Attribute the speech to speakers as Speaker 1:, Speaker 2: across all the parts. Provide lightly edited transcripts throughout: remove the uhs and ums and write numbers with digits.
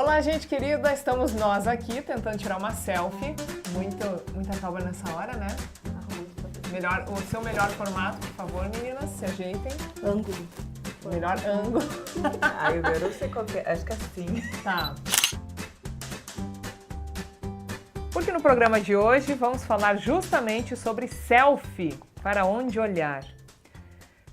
Speaker 1: Olá, gente querida, estamos nós aqui tentando tirar uma selfie. Muita calma nessa hora, né? O seu melhor formato, por favor, meninas, se ajeitem.
Speaker 2: Ângulo.
Speaker 1: Melhor ângulo.
Speaker 3: Eu não sei qual que é, acho que é assim.
Speaker 1: Tá. Porque no programa de hoje vamos falar justamente sobre selfie, para onde olhar.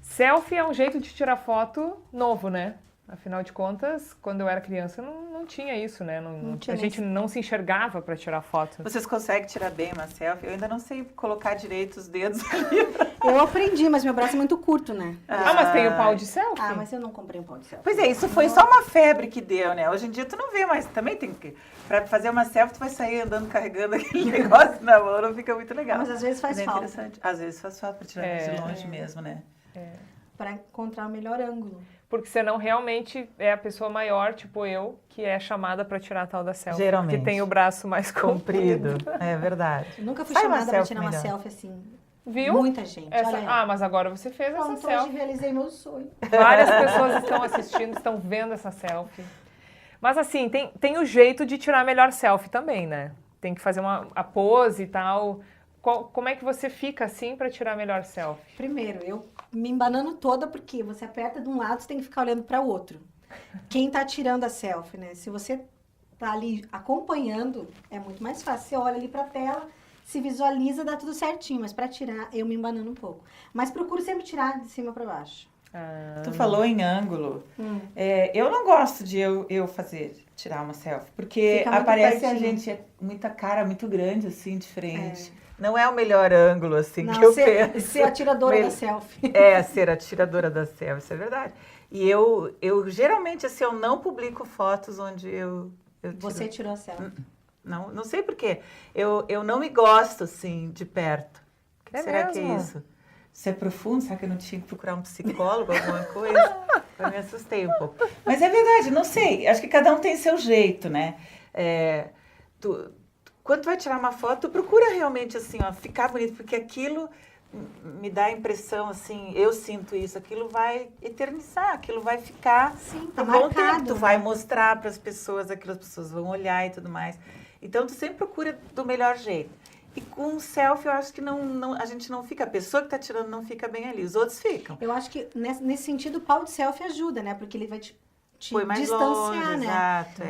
Speaker 1: Selfie é um jeito de tirar foto novo, né? Afinal de contas, quando eu era criança, não tinha isso, né? A gente não se enxergava para tirar foto.
Speaker 3: Vocês conseguem tirar bem uma selfie? Eu ainda não sei colocar direito os dedos ali.
Speaker 2: Eu aprendi, mas meu braço é muito curto, né?
Speaker 1: Mas tem o pau de selfie?
Speaker 2: Ah, mas eu não comprei um pau de selfie.
Speaker 3: Pois é, isso foi só uma febre que deu, né? Hoje em dia tu não vê, mas também tem que... Pra fazer uma selfie, tu vai sair andando, carregando aquele negócio na mão, não fica muito legal.
Speaker 2: Mas às vezes faz
Speaker 3: é
Speaker 2: falta.
Speaker 3: Interessante. Às vezes faz falta pra tirar de longe mesmo, né?
Speaker 2: Para encontrar o melhor ângulo.
Speaker 1: Porque senão realmente é a pessoa maior, tipo eu, que é chamada para tirar a tal da selfie.
Speaker 3: Geralmente.
Speaker 1: Que tem o braço mais comprido.
Speaker 3: É verdade.
Speaker 2: Eu nunca fui
Speaker 3: Faz uma
Speaker 2: chamada para
Speaker 3: selfie
Speaker 2: tirar uma
Speaker 3: melhor.
Speaker 2: selfie assim.
Speaker 1: Viu?
Speaker 2: Muita gente. Olha aí.
Speaker 1: Mas agora você fez essa
Speaker 2: Pronto,
Speaker 1: selfie.
Speaker 2: hoje realizei meu sonho.
Speaker 1: Várias pessoas estão assistindo, estão vendo essa selfie. Mas assim, tem o jeito de tirar a melhor selfie também, né? Tem que fazer a pose e tal. Como é que você fica assim para tirar a melhor selfie?
Speaker 2: Primeiro, eu me embanando toda, porque você aperta de um lado, você tem que ficar olhando para o outro. Quem tá tirando a selfie, né? Se você tá ali acompanhando, é muito mais fácil. Você olha ali pra tela, se visualiza, dá tudo certinho. Mas para tirar, eu me embanando um pouco. Mas procuro sempre tirar de cima para baixo.
Speaker 3: Tu falou em ângulo. Eu não gosto de eu tirar uma selfie, porque
Speaker 2: Fica muito
Speaker 3: aparece a
Speaker 2: pertinho.
Speaker 3: gente, muita cara muito grande, assim, diferente. Não é o melhor ângulo, assim,
Speaker 2: Não,
Speaker 3: que eu
Speaker 2: ser
Speaker 3: penso.
Speaker 2: a tiradora da selfie.
Speaker 3: Ser a tiradora da selfie, isso é verdade. E eu geralmente, assim, eu não publico fotos onde eu tiro.
Speaker 2: Você tirou a selfie.
Speaker 3: Não sei por quê. Eu não me gosto, assim, de perto. O que será que é
Speaker 1: mesmo?
Speaker 3: isso? Isso é profundo? Será que eu não tinha que procurar um psicólogo, alguma coisa? Eu me assustei um pouco. Mas é verdade, não sei. Acho que cada um tem seu jeito, né? Quando tu vai tirar uma foto, tu procura realmente, assim, ó, ficar bonito, porque aquilo me dá a impressão, assim, eu sinto isso, aquilo vai eternizar, aquilo vai ficar
Speaker 2: Tá
Speaker 3: um bom
Speaker 2: marcado,
Speaker 3: tempo, tu
Speaker 2: né?
Speaker 3: vai mostrar para as pessoas, aquilo as pessoas vão olhar e tudo mais. Então, tu sempre procura do melhor jeito. E com selfie, eu acho que a gente não fica, a pessoa que tá tirando não fica bem ali, os outros ficam.
Speaker 2: Eu acho que nesse sentido o pau de selfie ajuda, né? Porque ele vai te
Speaker 3: Foi mais
Speaker 2: distanciar,
Speaker 3: longe,
Speaker 2: né?
Speaker 3: exato,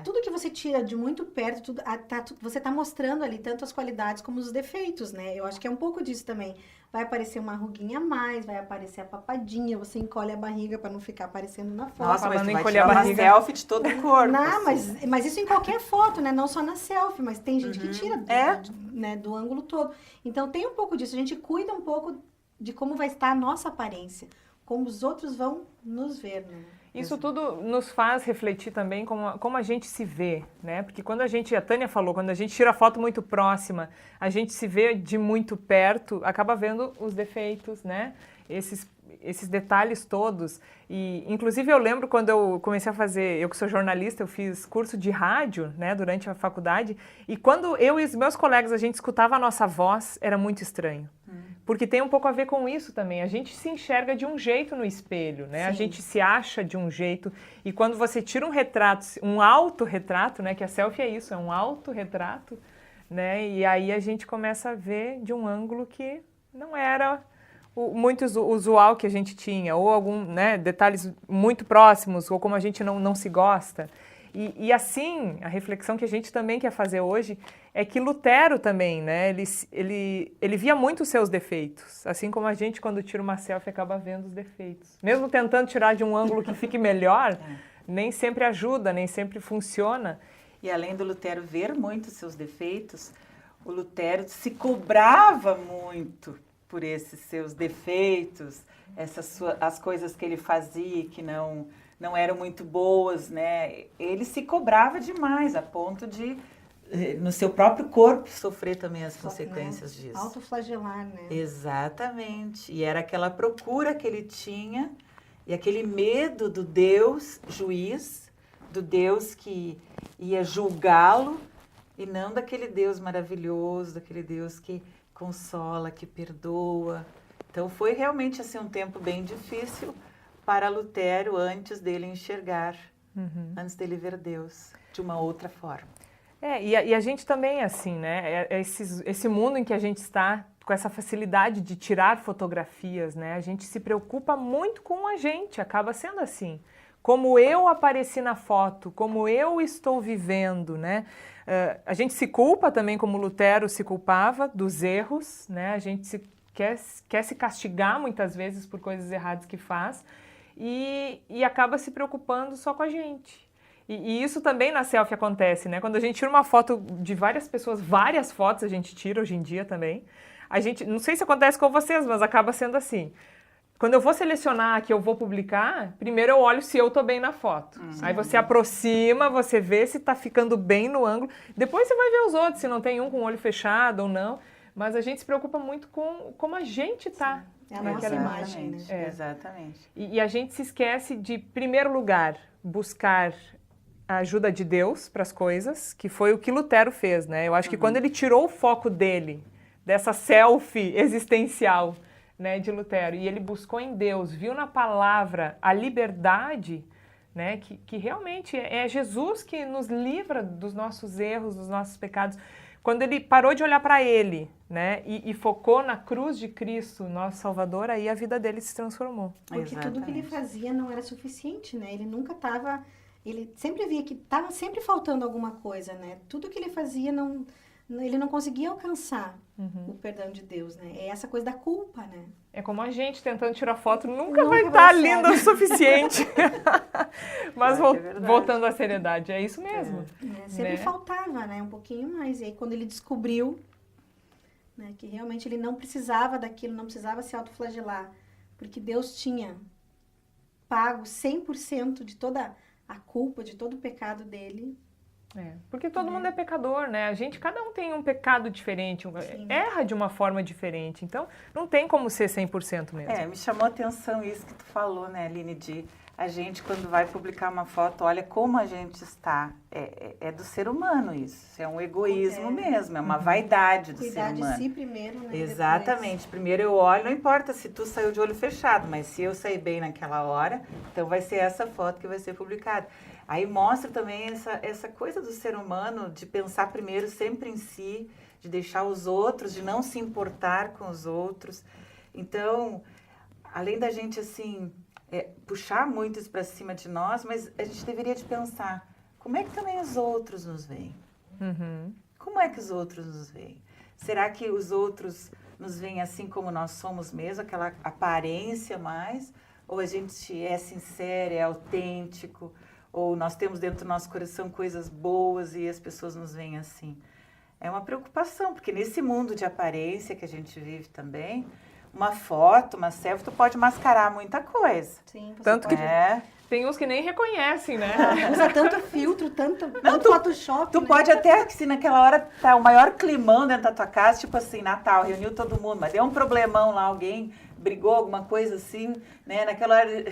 Speaker 2: Tudo que você tira de muito perto, você tá mostrando ali tanto as qualidades como os defeitos, né? Eu acho que é um pouco disso também. Vai aparecer uma ruguinha a mais, vai aparecer a papadinha, você encolhe a barriga para não ficar aparecendo na foto.
Speaker 3: Nossa, mas
Speaker 1: falando
Speaker 3: tu
Speaker 1: em
Speaker 3: vai
Speaker 1: encolher a
Speaker 3: tirar uma
Speaker 1: barriga.
Speaker 3: selfie de todo o corpo.
Speaker 2: Não,
Speaker 3: assim.
Speaker 2: mas isso em qualquer foto, né? Não só na selfie, mas tem gente que tira né, do ângulo todo. Então tem um pouco disso. A gente cuida um pouco de como vai estar a nossa aparência, como os outros vão nos ver, né?
Speaker 1: Isso tudo nos faz refletir também como a gente se vê, né? Porque quando a Tânia falou, quando a gente tira foto muito próxima, a gente se vê de muito perto, acaba vendo os defeitos, né? Esses detalhes todos. E, inclusive, eu lembro quando eu comecei a fazer, eu que sou jornalista, eu fiz curso de rádio, né, durante a faculdade, e quando eu e os meus colegas, a gente escutava a nossa voz, era muito estranho. Porque tem um pouco a ver com isso também. A gente se enxerga de um jeito no espelho, né?
Speaker 2: Sim.
Speaker 1: A gente se acha de um jeito. E quando você tira um retrato, um autorretrato, né? Que a selfie é isso, é um autorretrato, né? E aí a gente começa a ver de um ângulo que não era muito usual que a gente tinha. Ou detalhes muito próximos, ou como a gente não se gosta. E assim, a reflexão que a gente também quer fazer hoje é que Lutero também, né, ele via muito os seus defeitos, assim como a gente, quando tira uma selfie, acaba vendo os defeitos. Mesmo tentando tirar de um ângulo que fique melhor, nem sempre ajuda, nem sempre funciona.
Speaker 3: E além do Lutero ver muito seus defeitos, o Lutero se cobrava muito por esses seus defeitos, as coisas que ele fazia que não eram muito boas, né? Ele se cobrava demais, a ponto de, no seu próprio corpo, sofrer também as consequências disso.
Speaker 2: Autoflagelar, né?
Speaker 3: Exatamente. E era aquela procura que ele tinha e aquele medo do Deus juiz, do Deus que ia julgá-lo, e não daquele Deus maravilhoso, daquele Deus que consola, que perdoa. Então foi realmente assim um tempo bem difícil para Lutero antes dele enxergar antes dele ver Deus de uma outra forma.
Speaker 1: E a gente também é assim, né? Esse mundo em que a gente está, com essa facilidade de tirar fotografias, né? A gente se preocupa muito com a gente, acaba sendo assim. Como eu apareci na foto, como eu estou vivendo, né? A gente se culpa também, como Lutero se culpava, dos erros, né? A gente quer se castigar muitas vezes por coisas erradas que faz e acaba se preocupando só com a gente. E isso também na selfie acontece, né? Quando a gente tira uma foto de várias pessoas, várias fotos a gente tira hoje em dia também. A gente, não sei se acontece com vocês, mas acaba sendo assim. Quando eu vou selecionar que eu vou publicar, primeiro eu olho se eu tô bem na foto. Aí você aproxima, você vê se tá ficando bem no ângulo. Depois você vai ver os outros, se não tem um com o olho fechado ou não. Mas a gente se preocupa muito com como a gente tá.
Speaker 2: É a nossa imagem, né?
Speaker 3: Exatamente.
Speaker 1: E a gente se esquece de, em primeiro lugar, buscar a ajuda de Deus para as coisas, que foi o que Lutero fez, né? Eu acho que quando ele tirou o foco dele, dessa selfie existencial, né, de Lutero, e ele buscou em Deus, viu na palavra a liberdade, né, que realmente é Jesus que nos livra dos nossos erros, dos nossos pecados. Quando ele parou de olhar para ele, né, e focou na cruz de Cristo, nosso Salvador, aí a vida dele se transformou.
Speaker 2: Porque tudo que ele fazia não era suficiente, né? Ele nunca estava... Ele sempre via que estava sempre faltando alguma coisa, né? Tudo que ele fazia, ele não conseguia alcançar o perdão de Deus, né? É essa coisa da culpa, né?
Speaker 1: É como a gente tentando tirar foto, nunca vai estar linda o suficiente. Mas voltando à seriedade, é isso mesmo.
Speaker 2: Sempre faltava, né? Um pouquinho mais. E aí quando ele descobriu, né, que realmente ele não precisava daquilo, não precisava se autoflagelar, porque Deus tinha pago 100% de toda a culpa, de todo o pecado dele.
Speaker 1: Porque todo mundo é pecador, né? Cada um tem um pecado diferente, erra de uma forma diferente. Então, não tem como ser 100% mesmo.
Speaker 3: Me chamou a atenção isso que tu falou, né, Aline, de a gente, quando vai publicar uma foto, olha como a gente está. É do ser humano isso. É um egoísmo mesmo, é uma vaidade do ser humano.
Speaker 2: Cuidar de si primeiro, né?
Speaker 3: Exatamente.
Speaker 2: Depois.
Speaker 3: Primeiro eu olho, não importa se tu saiu de olho fechado, mas se eu saí bem naquela hora, então vai ser essa foto que vai ser publicada. Aí mostra também essa coisa do ser humano de pensar primeiro sempre em si, de deixar os outros, de não se importar com os outros. Então, além da gente, assim, puxar muito isso para cima de nós, mas a gente deveria de pensar, como é que também os outros nos veem? Como é que os outros nos veem? Será que os outros nos veem assim como nós somos mesmo, aquela aparência mais? Ou a gente é sincero, é autêntico? Ou nós temos dentro do nosso coração coisas boas e as pessoas nos veem assim? É uma preocupação, porque nesse mundo de aparência que a gente vive também, uma foto, uma selfie, tu pode mascarar muita coisa.
Speaker 2: Sim,
Speaker 1: tanto que tem uns que nem reconhecem, né?
Speaker 2: Usa tanto filtro, tanto Photoshop.
Speaker 3: Tu pode até, se naquela hora tá o maior climão dentro da tua casa, tipo assim, Natal, reuniu todo mundo, mas deu um problemão lá, alguém brigou, alguma coisa assim, né? Naquela hora,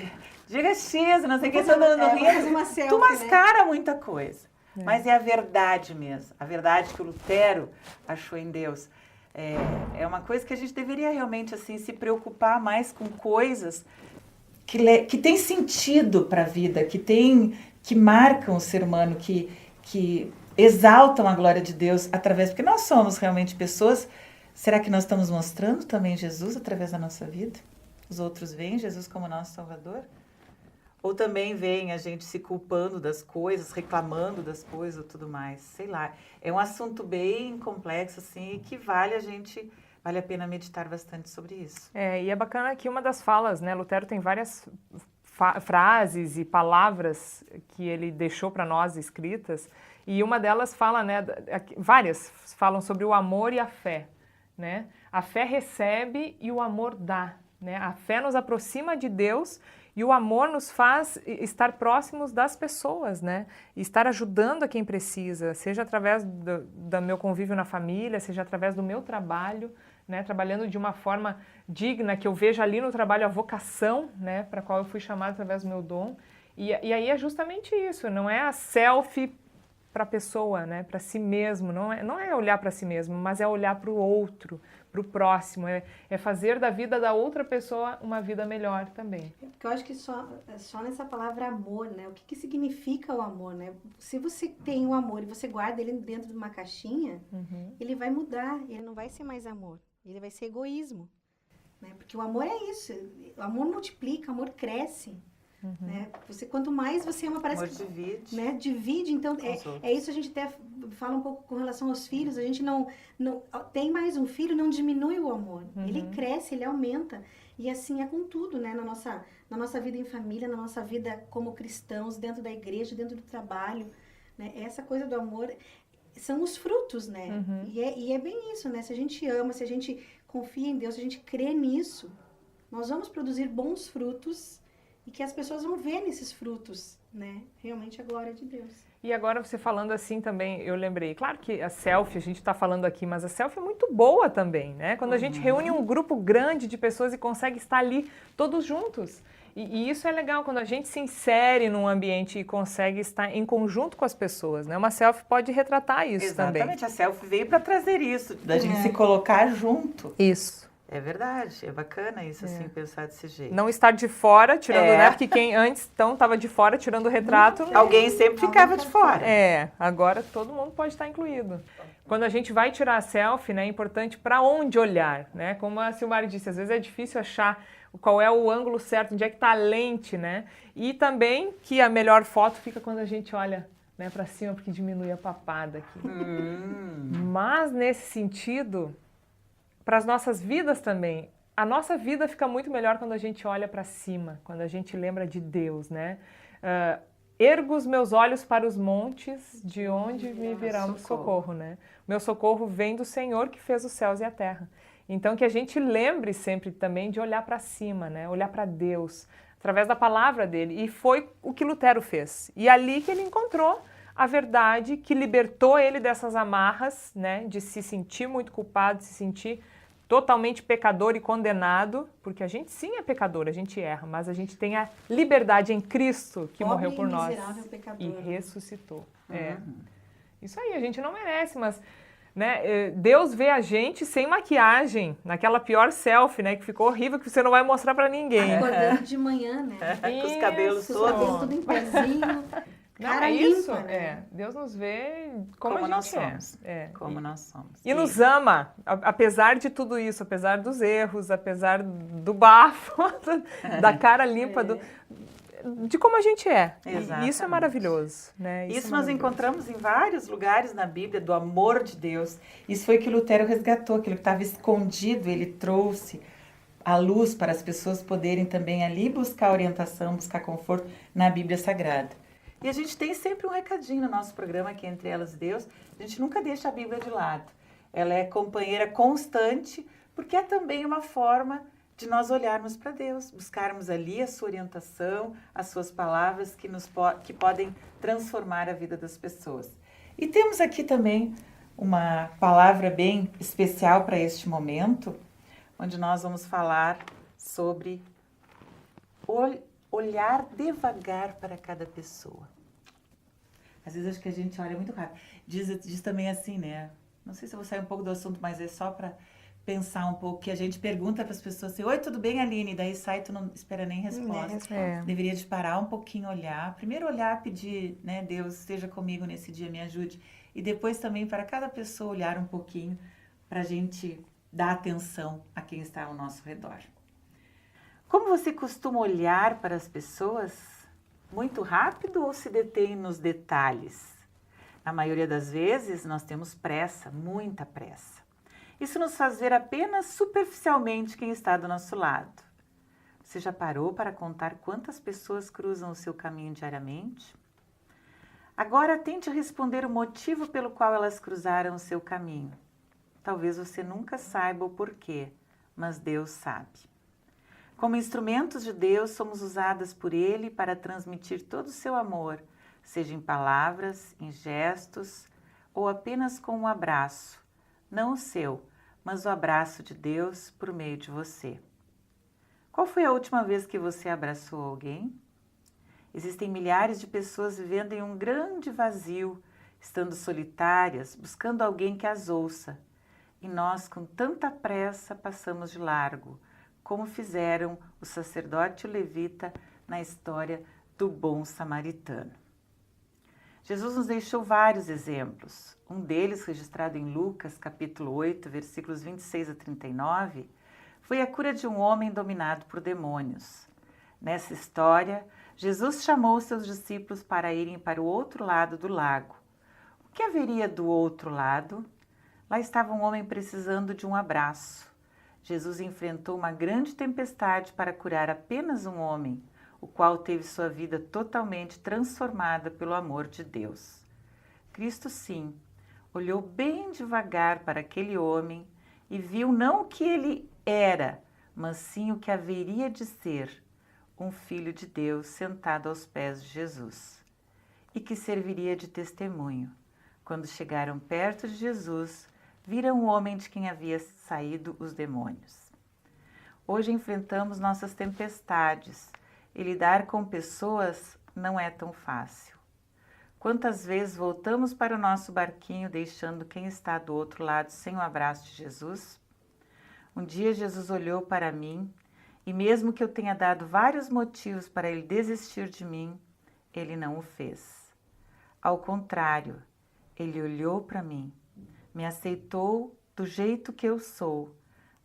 Speaker 3: diga X, não sei o que, tu mascara muita coisa. Mas é a verdade mesmo, a verdade que o Lutero achou em Deus. É uma coisa que a gente deveria realmente assim se preocupar mais com coisas que tem sentido para a vida, que marcam o ser humano, que exaltam a glória de Deus através, porque nós somos realmente pessoas. Será que nós estamos mostrando também Jesus através da nossa vida? Os outros veem Jesus como nosso Salvador? Ou também veem a gente se culpando das coisas, reclamando das coisas ou tudo mais? Sei lá. É um assunto bem complexo, assim, que vale a pena meditar bastante sobre isso.
Speaker 1: E é bacana que uma das falas, né? Lutero tem várias frases e palavras que ele deixou para nós escritas, e uma delas fala, né? Várias falam sobre o amor e a fé, né? A fé recebe e o amor dá, né? A fé nos aproxima de Deus e o amor nos faz estar próximos das pessoas, né? E estar ajudando a quem precisa, seja através do meu convívio na família, seja através do meu trabalho, né? Trabalhando de uma forma digna, que eu veja ali no trabalho a vocação, né? Para a qual eu fui chamada através do meu dom. E aí é justamente isso, não é a selfie para a pessoa, né? Para si mesmo. Não é olhar para si mesmo, mas é olhar para o outro, para o próximo. É fazer da vida da outra pessoa uma vida melhor também.
Speaker 2: Porque eu acho que só nessa palavra amor, né? O que significa o amor, né? Se você tem o amor e você guarda ele dentro de uma caixinha, ele vai mudar, ele não vai ser mais amor, ele vai ser egoísmo, né? Porque o amor é isso, o amor multiplica, o amor cresce, né? Quanto mais você ama, parece que
Speaker 3: divide.
Speaker 2: né? Divide, então é isso, a gente até fala um pouco com relação aos filhos, a gente não tem mais um filho, não diminui o amor, ele cresce, ele aumenta, e assim é com tudo, né? Na nossa vida em família, na nossa vida como cristãos, dentro da igreja, dentro do trabalho, né? Essa coisa do amor são os frutos, né? E é bem isso, né? Se a gente ama, se a gente confia em Deus, se a gente crê nisso, nós vamos produzir bons frutos e que as pessoas vão ver nesses frutos, né? Realmente a glória de Deus.
Speaker 1: E agora você falando assim também, eu lembrei, claro que a selfie, a gente está falando aqui, mas a selfie é muito boa também, né? Quando a gente reúne um grupo grande de pessoas e consegue estar ali todos juntos. E isso é legal, quando a gente se insere num ambiente e consegue estar em conjunto com as pessoas, né? Uma selfie pode retratar isso também.
Speaker 3: Exatamente, a selfie veio para trazer isso, da gente se colocar junto.
Speaker 1: Isso.
Speaker 3: É verdade, é bacana isso, assim, pensar desse jeito.
Speaker 1: Não estar de fora, tirando, né? Porque quem antes, então, estava de fora, tirando o retrato.
Speaker 3: Alguém sempre ficava de fora.
Speaker 1: Agora todo mundo pode estar incluído. Quando a gente vai tirar a selfie, né, é importante para onde olhar, né? Como a Silmari disse, às vezes é difícil achar qual é o ângulo certo, onde é que está a lente, né? E também que a melhor foto fica quando a gente olha, né, para cima, porque diminui a papada aqui. Mas nesse sentido, para as nossas vidas também, a nossa vida fica muito melhor quando a gente olha para cima, quando a gente lembra de Deus, né? Ergo os meus olhos para os montes, de onde me virá o socorro, né? Meu socorro vem do Senhor que fez os céus e a terra. Então que a gente lembre sempre também de olhar para cima, né? Olhar para Deus, através da palavra dele. E foi o que Lutero fez. E ali que ele encontrou a verdade que libertou ele dessas amarras, né? De se sentir muito culpado, de se sentir totalmente pecador e condenado, porque a gente sim é pecador, a gente erra, mas a gente tem a liberdade em Cristo que morreu por nós e ressuscitou. Isso aí, a gente não merece, mas né, Deus vê a gente sem maquiagem, naquela pior selfie, né, que ficou horrível, que você não vai mostrar pra ninguém.
Speaker 2: Acordando de manhã, né?
Speaker 3: Com os cabelos
Speaker 2: todos. Os cabelos tudo em pezinho. Cara limpa, né?
Speaker 1: Deus nos vê como a gente
Speaker 3: nós somos. Como nós somos.
Speaker 1: E nos ama, apesar de tudo isso, apesar dos erros, apesar do bafo, da cara limpa, de como a gente é. E isso é maravilhoso, né?
Speaker 3: Isso nós encontramos em vários lugares na Bíblia, do amor de Deus. Isso foi que Lutero resgatou, aquilo que estava escondido, ele trouxe a luz para as pessoas poderem também ali buscar orientação, buscar conforto na Bíblia Sagrada. E a gente tem sempre um recadinho no nosso programa aqui, Entre Elas e Deus. A gente nunca deixa a Bíblia de lado. Ela é companheira constante, porque é também uma forma de nós olharmos para Deus, buscarmos ali a sua orientação, as suas palavras que podem transformar a vida das pessoas. E temos aqui também uma palavra bem especial para este momento, onde nós vamos falar sobre olhar devagar para cada pessoa. Às vezes acho que a gente olha muito rápido. Diz também assim, né? Não sei se eu vou sair um pouco do assunto, mas é só para pensar um pouco, que a gente pergunta para as pessoas assim, oi, tudo bem, Aline? Daí sai, tu não espera nem resposta. Deveria de parar um pouquinho, olhar. Primeiro olhar, pedir, né? Deus, esteja comigo nesse dia, me ajude. E depois também para cada pessoa olhar um pouquinho, para a gente dar atenção a quem está ao nosso redor. Como você costuma olhar para as pessoas? Muito rápido ou se detém nos detalhes? Na maioria das vezes, nós temos pressa, muita pressa. Isso nos faz ver apenas superficialmente quem está do nosso lado. Você já parou para contar quantas pessoas cruzam o seu caminho diariamente? Agora tente responder o motivo pelo qual elas cruzaram o seu caminho. Talvez você nunca saiba o porquê, mas Deus sabe. Como instrumentos de Deus, somos usadas por Ele para transmitir todo o seu amor, seja em palavras, em gestos ou apenas com um abraço. Não o seu, mas o abraço de Deus por meio de você. Qual foi a última vez que você abraçou alguém? Existem milhares de pessoas vivendo em um grande vazio, estando solitárias, buscando alguém que as ouça. E nós, com tanta pressa, passamos de largo, como fizeram o sacerdote e o levita na história do bom samaritano. Jesus nos deixou vários exemplos. Um deles, registrado em Lucas, capítulo 8, versículos 26 a 39, foi a cura de um homem dominado por demônios. Nessa história, Jesus chamou seus discípulos para irem para o outro lado do lago. O que haveria do outro lado? Lá estava um homem precisando de um abraço. Jesus enfrentou uma grande tempestade para curar apenas um homem, o qual teve sua vida totalmente transformada pelo amor de Deus. Cristo, sim, olhou bem devagar para aquele homem e viu não o que ele era, mas sim o que haveria de ser, um filho de Deus sentado aos pés de Jesus, e que serviria de testemunho. Quando chegaram perto de Jesus, viram o homem de quem havia saído os demônios. Hoje enfrentamos nossas tempestades, e lidar com pessoas não é tão fácil. Quantas vezes voltamos para o nosso barquinho deixando quem está do outro lado sem o abraço de Jesus? Um dia Jesus olhou para mim e mesmo que eu tenha dado vários motivos para ele desistir de mim, ele não o fez. Ao contrário, ele olhou para mim, me aceitou do jeito que eu sou,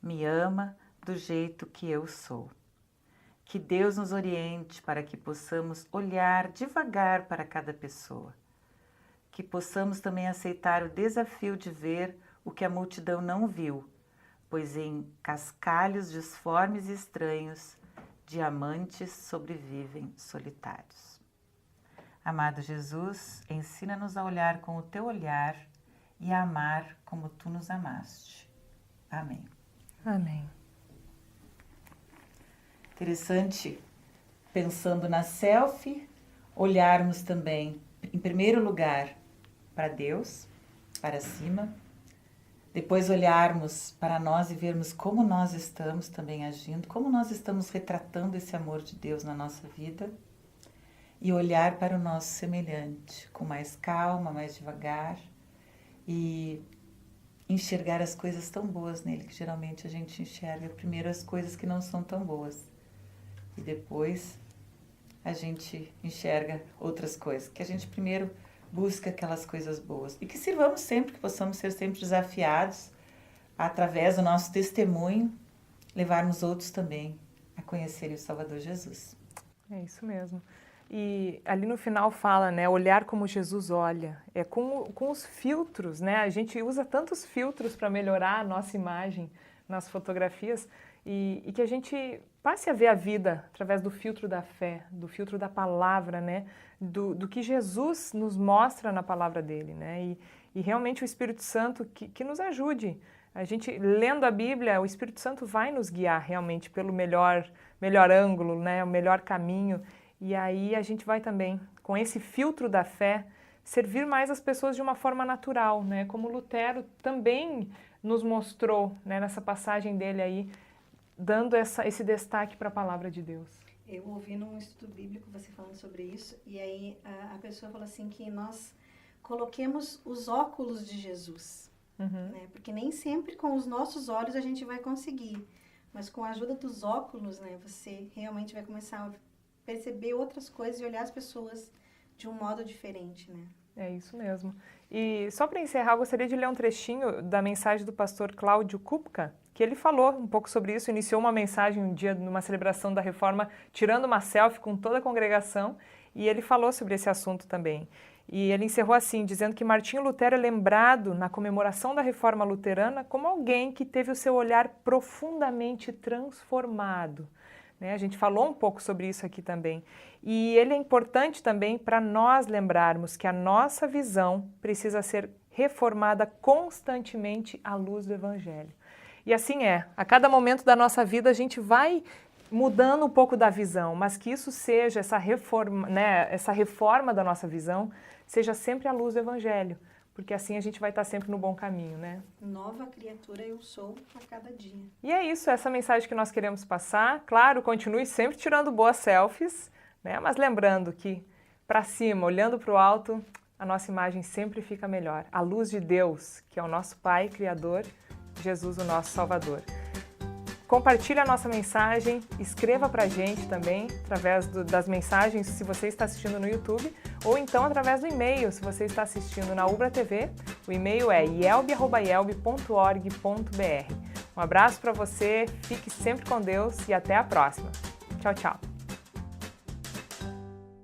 Speaker 3: me ama do jeito que eu sou. Que Deus nos oriente para que possamos olhar devagar para cada pessoa. Que possamos também aceitar o desafio de ver o que a multidão não viu, pois em cascalhos disformes e estranhos, diamantes sobrevivem solitários. Amado Jesus, ensina-nos a olhar com o teu olhar e a amar como tu nos amaste. Amém.
Speaker 1: Amém.
Speaker 3: Interessante, pensando na selfie, olharmos também, em primeiro lugar, para Deus, para cima, depois olharmos para nós e vermos como nós estamos também agindo, como nós estamos retratando esse amor de Deus na nossa vida, e olhar para o nosso semelhante, com mais calma, mais devagar, e enxergar as coisas tão boas nele, que geralmente a gente enxerga primeiro as coisas que não são tão boas. E depois a gente enxerga outras coisas, que a gente primeiro busca aquelas coisas boas. E que sirvamos sempre, que possamos ser sempre desafiados, através do nosso testemunho, levarmos outros também a conhecerem o Salvador Jesus.
Speaker 1: É isso mesmo. E ali no final fala, né, olhar como Jesus olha. É com os filtros, né? A gente usa tantos filtros para melhorar a nossa imagem nas fotografias e que a gente passe a ver a vida através do filtro da fé, do filtro da palavra, né? Do que Jesus nos mostra na palavra dele, né? E realmente o Espírito Santo que nos ajude. A gente, lendo a Bíblia, o Espírito Santo vai nos guiar realmente pelo melhor ângulo, né? O melhor caminho. E aí a gente vai também, com esse filtro da fé, servir mais as pessoas de uma forma natural, né? Como Lutero também nos mostrou, né, nessa passagem dele aí, dando esse destaque para a palavra de Deus.
Speaker 2: Eu ouvi num estudo bíblico você falando sobre isso, e aí a pessoa falou assim que nós coloquemos os óculos de Jesus, né? Porque nem sempre com os nossos olhos a gente vai conseguir, mas com a ajuda dos óculos, né, você realmente vai começar a perceber outras coisas e olhar as pessoas de um modo diferente, né?
Speaker 1: É isso mesmo. E só para encerrar, eu gostaria de ler um trechinho da mensagem do pastor Cláudio Kupka, que ele falou um pouco sobre isso, iniciou uma mensagem um dia numa celebração da Reforma, tirando uma selfie com toda a congregação, e ele falou sobre esse assunto também. E ele encerrou assim, dizendo que Martinho Lutero é lembrado na comemoração da Reforma Luterana como alguém que teve o seu olhar profundamente transformado. Né? A gente falou um pouco sobre isso aqui também. E ele é importante também para nós lembrarmos que a nossa visão precisa ser reformada constantemente à luz do Evangelho. E assim é, a cada momento da nossa vida a gente vai mudando um pouco da visão, mas que isso seja, essa reforma da nossa visão, seja sempre à luz do Evangelho, porque assim a gente vai estar sempre no bom caminho, né?
Speaker 2: Nova criatura eu sou a cada dia.
Speaker 1: E é isso, essa mensagem que nós queremos passar. Claro, continue sempre tirando boas selfies, né? Mas lembrando que para cima, olhando para o alto, a nossa imagem sempre fica melhor. A luz de Deus, que é o nosso Pai Criador, Jesus, o nosso Salvador. Compartilhe a nossa mensagem, escreva pra gente também, através das mensagens, se você está assistindo no YouTube, ou então através do e-mail, se você está assistindo na Ubra TV. O e-mail é ielb@ielb.org.br. Um abraço para você, fique sempre com Deus e até a próxima. Tchau, tchau.